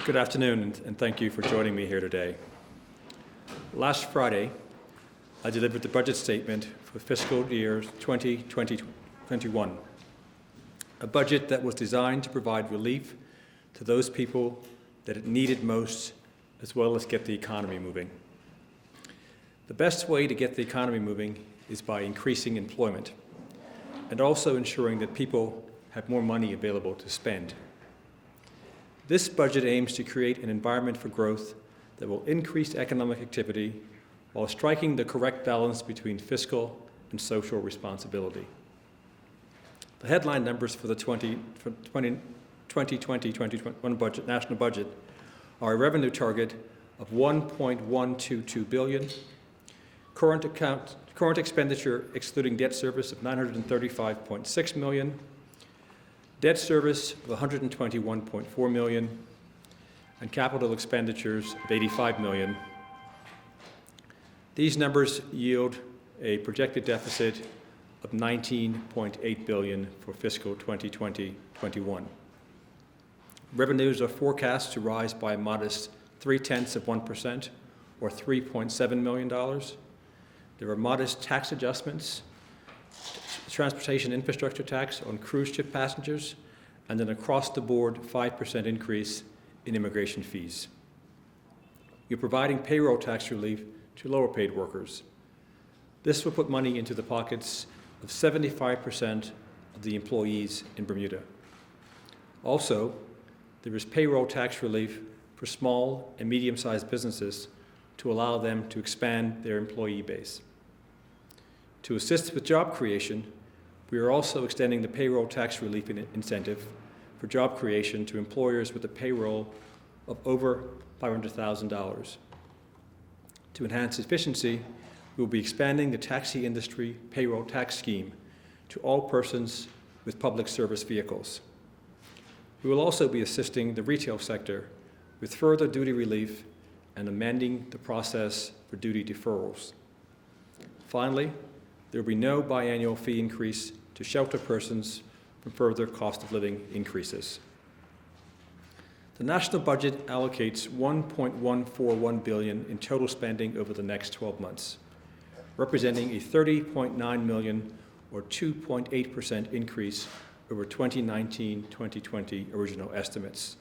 Good afternoon, and thank you for joining me here today. Last Friday, I delivered the budget statement for fiscal year 2020-21, a budget that was designed to provide relief to those people that it needed most, as well as get the economy moving. The best way to get the economy moving is by increasing employment and also ensuring that people have more money available to spend. This budget aims to create an environment for growth that will increase economic activity while striking the correct balance between fiscal and social responsibility. The headline numbers for the 2020-2021 budget, national budget, are a revenue target of $1.122 billion, current expenditure excluding debt service of $935.6 million, debt service of $121.4 million, and capital expenditures of $85 million. These numbers yield a projected deficit of $19.8 billion for fiscal 2020-21. Revenues are forecast to rise by a modest 0.3%, or $3.7 million. There are modest tax adjustments, transportation infrastructure tax on cruise ship passengers, and an across-the-board 5% increase in immigration fees. We're providing payroll tax relief to lower-paid workers. This will put money into the pockets of 75% of the employees in Bermuda. Also, there is payroll tax relief for small and medium-sized businesses to allow them to expand their employee base. To assist with job creation, we are also extending the payroll tax relief incentive for job creation to employers with a payroll of over $500,000. To enhance efficiency, we will be expanding the taxi industry payroll tax scheme to all persons with public service vehicles. We will also be assisting the retail sector with further duty relief and amending the process for duty deferrals. Finally, there will be no biannual fee increase to shelter persons from further cost of living increases. The national budget allocates $1.141 billion in total spending over the next 12 months, representing a $30.9 million or 2.8% increase over 2019-2020 original estimates.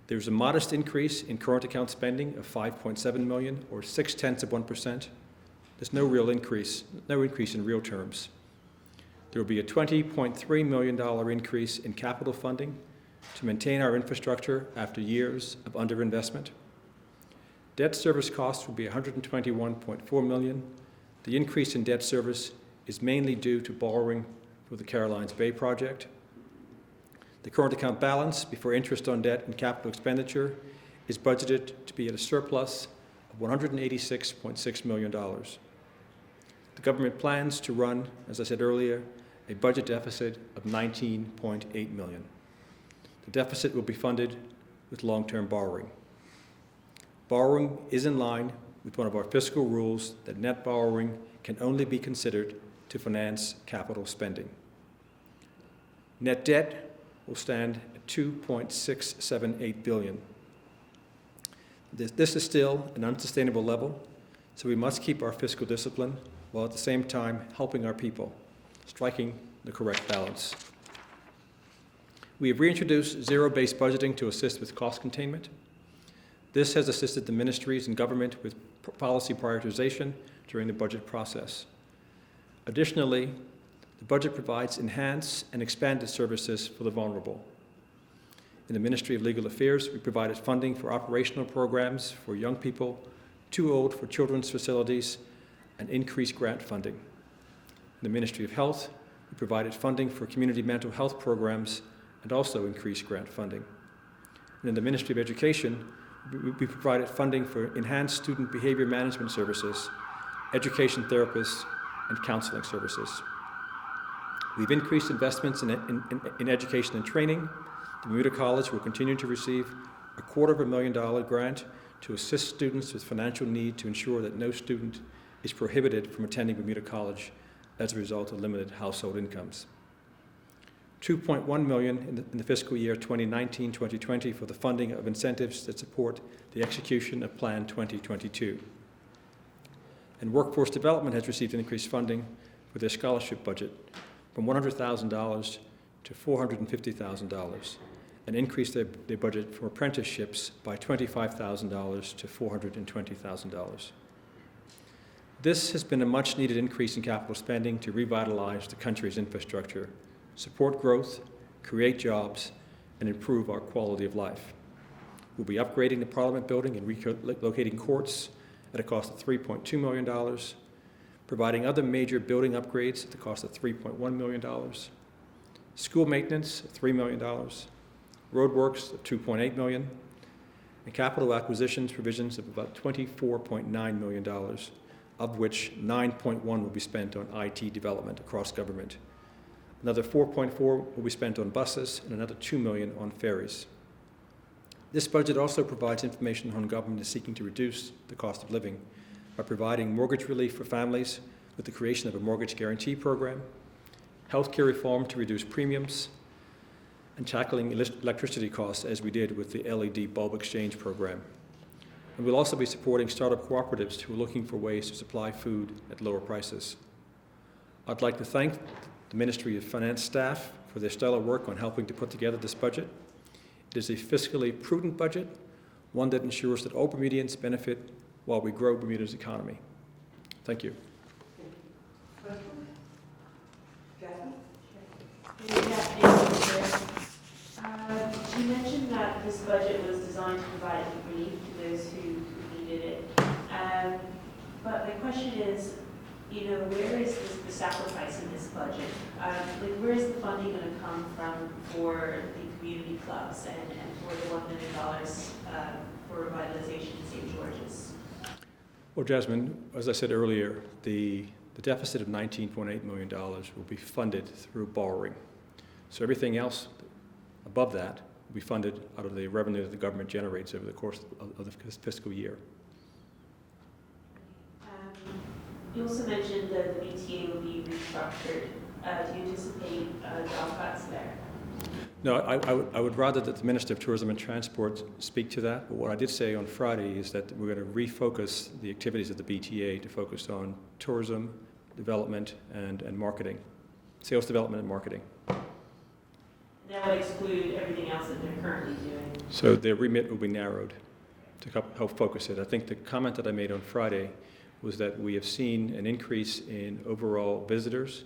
There's a modest increase in current account spending of $5.7 million or 0.6%. There's no increase in real terms. There will be a $20.3 million increase in capital funding to maintain our infrastructure after years of underinvestment. Debt service costs will be $121.4 million. The increase in debt service is mainly due to borrowing for the Carolines Bay project. The current account balance before interest on debt and capital expenditure is budgeted to be at a surplus of $186.6 million. The government plans to run, as I said earlier, a budget deficit of $19.8 million. The deficit will be funded with long-term borrowing. Borrowing is in line with one of our fiscal rules that net borrowing can only be considered to finance capital spending. Net debt will stand at $2.678 billion. This is still an unsustainable level, so we must keep our fiscal discipline while at the same time helping our people, striking the correct balance. We have reintroduced zero-based budgeting to assist with cost containment. This has assisted the ministries and government with policy prioritization during the budget process. Additionally, the budget provides enhanced and expanded services for the vulnerable. In the Ministry of Legal Affairs, we provided funding for operational programs for young people too old for children's facilities and increased grant funding. In the Ministry of Health, we provided funding for community mental health programs and also increased grant funding. And in the Ministry of Education, we provided funding for enhanced student behavior management services, education therapists, and counseling services. We've increased investments in education and training. The Bermuda College will continue to receive a $250,000 grant to assist students with financial need to ensure that no student is prohibited from attending Bermuda College as a result of limited household incomes. $2.1 million in the fiscal year 2019-2020 for the funding of incentives that support the execution of Plan 2022. And Workforce Development has received increased funding for their scholarship budget from $100,000 to $450,000, and increased their budget for apprenticeships by $25,000 to $420,000. This has been a much-needed increase in capital spending to revitalize the country's infrastructure, support growth, create jobs, and improve our quality of life. We'll be upgrading the Parliament building and relocating courts at a cost of $3.2 million, providing other major building upgrades at the cost of $3.1 million, school maintenance of $3 million, roadworks of $2.8 million, and capital acquisitions provisions of about $24.9 million, of which $9.1 will be spent on IT development across government. Another $4.4 will be spent on buses and another $2 million on ferries. This budget also provides information on how government is seeking to reduce the cost of living by providing mortgage relief for families with the creation of a mortgage guarantee program, healthcare reform to reduce premiums, and tackling electricity costs as we did with the LED bulb exchange program. And we'll also be supporting startup cooperatives who are looking for ways to supply food at lower prices. I'd like to thank the Ministry of Finance staff for their stellar work on helping to put together this budget. It is a fiscally prudent budget, one that ensures that all Bermudians benefit while we grow Bermuda's economy. Thank you. You mentioned that this budget was designed to provide relief to those who needed it. But my question is, where is the sacrifice in this budget? Where is the funding going to come from for the community clubs and for the $1 million for revitalization in St. George's? Well, Jasmine, as I said earlier, the deficit of $19.8 million will be funded through borrowing. So everything else above that will be funded out of the revenue that the government generates over the course of the fiscal year. You also mentioned that the BTA will be restructured. Do you anticipate job cuts there? No, I would rather that the Minister of Tourism and Transport speak to that. But what I did say on Friday is that we're going to refocus the activities of the BTA to focus on tourism, development, and marketing, sales development and marketing. That would exclude everything else that they're currently doing. So their remit will be narrowed to help focus it. I think the comment that I made on Friday was that we have seen an increase in overall visitors,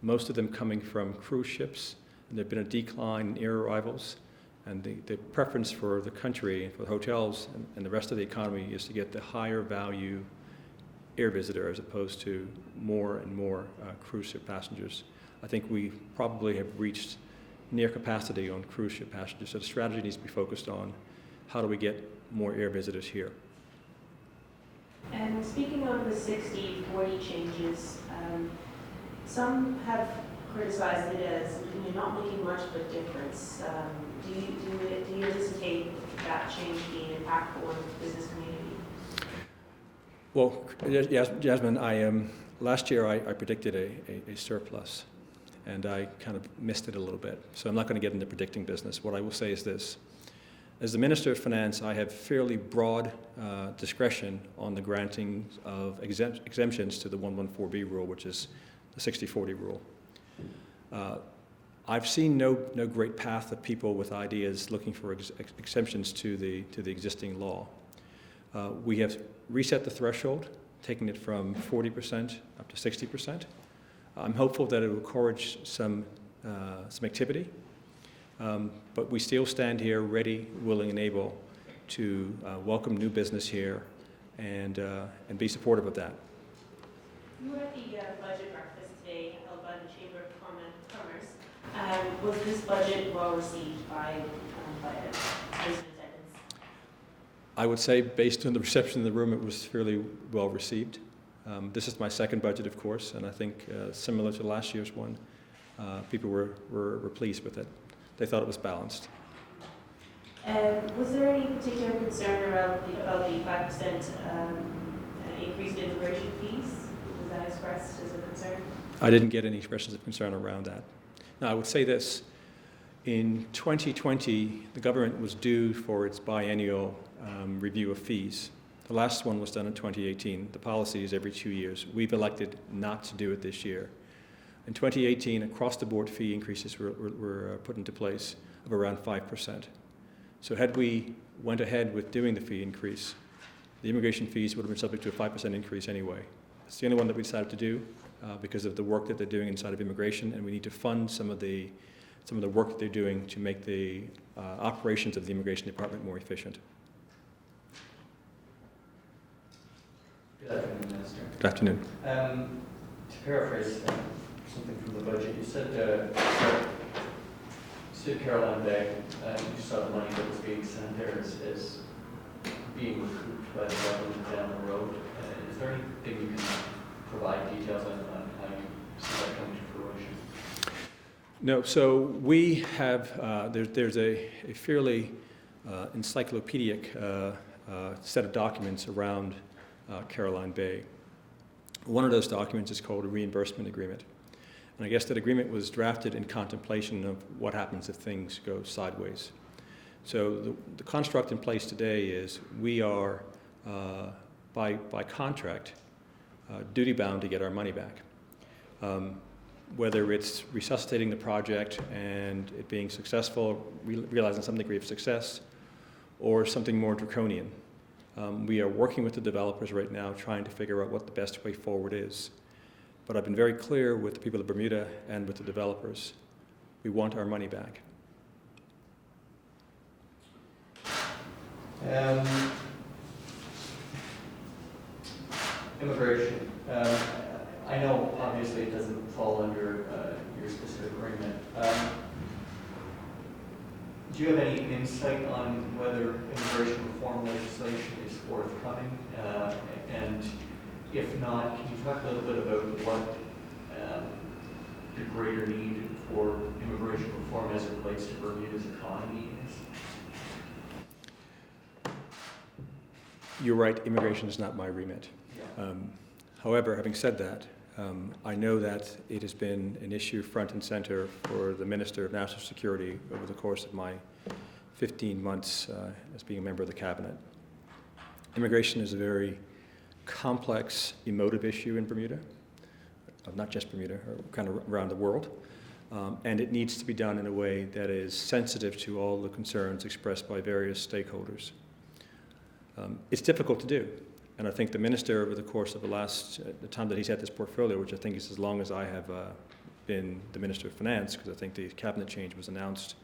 most of them coming from cruise ships, and there have been a decline in air arrivals. And the preference for the country, for the hotels and the rest of the economy is to get the higher value air visitor as opposed to more and more cruise ship passengers. I think we probably have reached near capacity on cruise ship passengers, so the strategy needs to be focused on how do we get more air visitors here. And speaking of the 60-40 changes, some have criticized it as not making much of a difference. Do you anticipate that change being impactful on the business community? Well, Jasmine, last year I predicted a surplus, and I kind of missed it a little bit. So I'm not going to get into predicting business. What I will say is this. As the Minister of Finance, I have fairly broad discretion on the granting of exemptions to the 114B rule, which is the 60-40 rule. I've seen no great path of people with ideas looking for exemptions to the existing law. We have reset the threshold, taking it from 40% up to 60%. I'm hopeful that it will encourage some activity. But we still stand here ready, willing, and able to welcome new business here and be supportive of that. You were at the budget breakfast today held by the Chamber of Commerce. Was this budget well received by those in attendance? I would say, based on the reception in the room, it was fairly well received. This is my second budget, of course, and I think similar to last year's one, people were pleased with it. They thought it was balanced. Was there any particular concern about the 5% increased immigration fees? Was that expressed as a concern? I didn't get any expressions of concern around that. Now, I would say this. In 2020, the government was due for its biennial review of fees. The last one was done in 2018. The policy is every 2 years. We've elected not to do it this year. In 2018, across-the-board fee increases were put into place of around 5%. So had we went ahead with doing the fee increase, the immigration fees would have been subject to a 5% increase anyway. It's the only one that we decided to do because of the work that they're doing inside of immigration, and we need to fund some of the work that they're doing to make the operations of the immigration department more efficient. Good afternoon, Minister. Good afternoon. To paraphrase something from the budget, you said Caroline Bay, you saw the money that was being sent there as being recouped by the government down the road. Is there anything you can provide details on how you see that coming to fruition? No, so we have, there's a fairly encyclopedic set of documents around Caroline Bay. One of those documents is called a reimbursement agreement. And I guess that agreement was drafted in contemplation of what happens if things go sideways. So the construct in place today is we are, by contract, duty-bound to get our money back. Whether it's resuscitating the project and it being successful, realizing some degree of success, or something more draconian. We are working with the developers right now trying to figure out what the best way forward is. But I've been very clear with the people of Bermuda and with the developers. We want our money back. Immigration. I know obviously it doesn't fall under your specific agreement. Do you have any insight on whether immigration reform legislation is forthcoming? And if not, can you talk a little bit about what the greater need for immigration reform as it relates to Bermuda's economy is? You're right, immigration is not my remit. Yeah. However, having said that, I know that it has been an issue front and center for the Minister of National Security over the course of my 15 months as being a member of the Cabinet. Immigration is a very complex, emotive issue in Bermuda, not just Bermuda, kind of around the world, and it needs to be done in a way that is sensitive to all the concerns expressed by various stakeholders. It's difficult to do. And I think the minister, over the course of the time that he's had this portfolio, which I think is as long as I have been the Minister of Finance, because I think the cabinet change was announced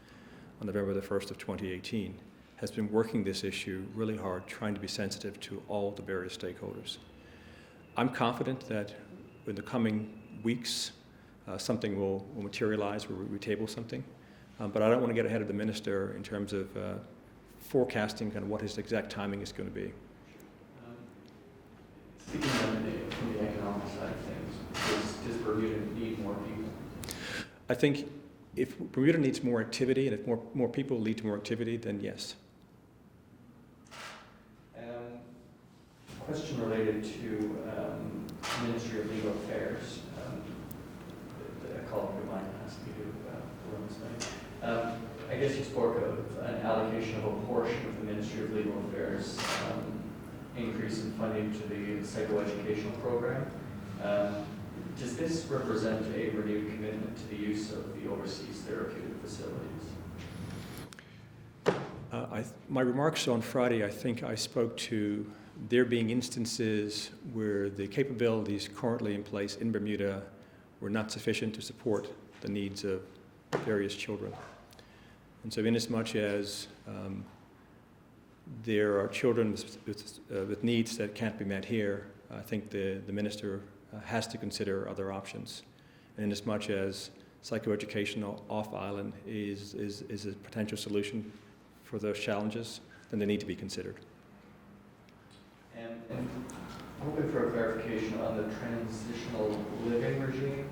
on November the 1st of 2018, has been working this issue really hard, trying to be sensitive to all the various stakeholders. I'm confident that in the coming weeks, something will materialize where we table something. But I don't want to get ahead of the minister in terms of forecasting kind of what his exact timing is going to be. Speaking from the economic side of things, does Bermuda need more people? I think if Bermuda needs more activity, and if more people lead to more activity, then yes. Question related to Ministry of Legal Affairs. A colleague of mine asked me to run this thing. I guess you spoke of an allocation of a portion of the Ministry of Legal Affairs increase in funding to the psychoeducational program. Does this represent a renewed commitment to the use of the overseas therapeutic facilities? My remarks on Friday, I think I spoke to there being instances where the capabilities currently in place in Bermuda were not sufficient to support the needs of various children. And so inasmuch as there are children with needs that can't be met here, I think the minister has to consider other options. And inasmuch as psychoeducational off-island is a potential solution for those challenges, then they need to be considered. And hoping for a clarification on the transitional living regime,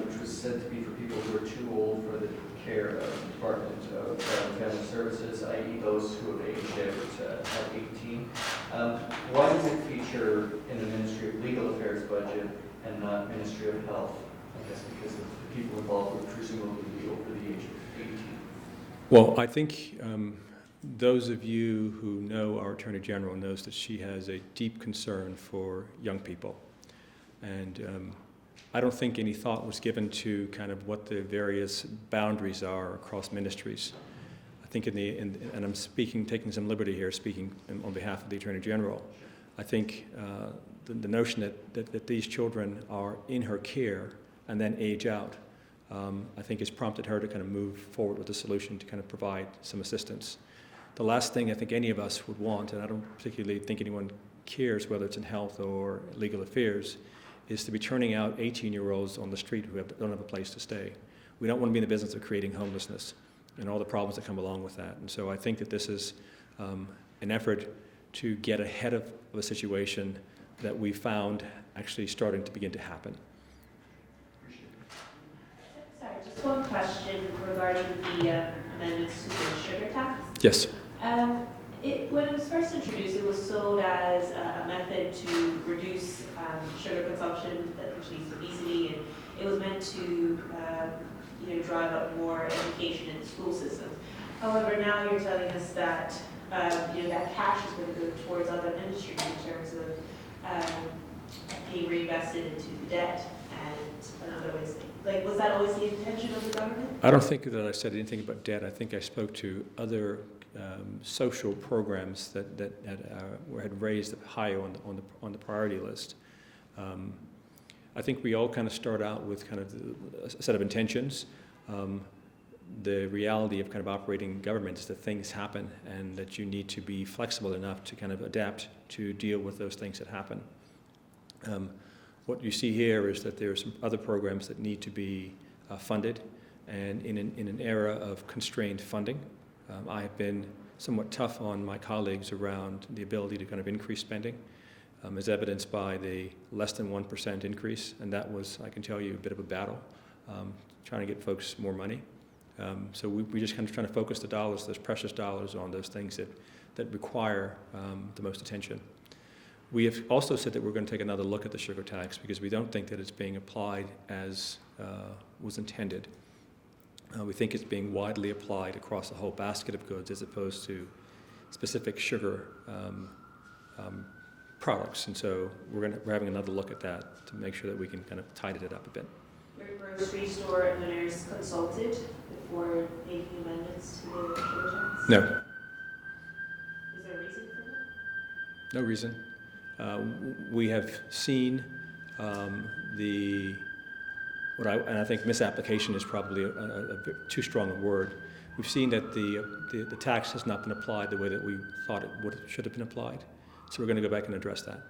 which was said to be for people who are too old for the care of the Department of Family Services, i.e. those who have aged out at 18. Why does it feature in the Ministry of Legal Affairs budget and not Ministry of Health? I guess because of the people involved would presumably be over the age of 18. Well, I think those of you who know our Attorney General knows that she has a deep concern for young people. And I don't think any thought was given to kind of what the various boundaries are across ministries. I think and I'm taking some liberty here, speaking on behalf of the Attorney General. I think the notion that these children are in her care and then age out, I think has prompted her to kind of move forward with a solution to kind of provide some assistance. The last thing I think any of us would want, and I don't particularly think anyone cares whether it's in health or legal affairs, is to be turning out 18-year-olds on the street who don't have a place to stay. We don't want to be in the business of creating homelessness and all the problems that come along with that. And so I think that this is an effort to get ahead of a situation that we found actually starting to begin to happen. Sorry, just one question regarding the amendments to the sugar tax. Yes. When it was first introduced, it was sold as a method to reduce sugar consumption, which leads to obesity, and it was meant to drive up more education in the school system. However, now you're telling us that that cash is going to go towards other ministries in terms of being reinvested into the debt and other ways. Like, was that always the intention of the government? I don't think that I said anything about debt. I think I spoke to other social programs that had raised high on the priority list. I think we all kind of start out with kind of a set of intentions. The reality of kind of operating government is that things happen and that you need to be flexible enough to kind of adapt to deal with those things that happen. What you see here is that there are some other programs that need to be funded, and in an era of constrained funding, I have been somewhat tough on my colleagues around the ability to kind of increase spending, as evidenced by the less than 1% increase, and that was, I can tell you, a bit of a battle, trying to get folks more money. So we just kind of trying to focus the dollars, those precious dollars, on those things that require the most attention. We have also said that we're going to take another look at the sugar tax because we don't think that it's being applied as was intended. We think it's being widely applied across a whole basket of goods as opposed to specific sugar products. And so we're having another look at that to make sure that we can kind of tighten it up a bit. Were grocery store owners consulted before making amendments to the sugar tax? No. Is there a reason for that? No reason. We have seen and I think misapplication is probably a bit too strong a word. We've seen that the tax has not been applied the way that we thought it should have been applied. So we're going to go back and address that.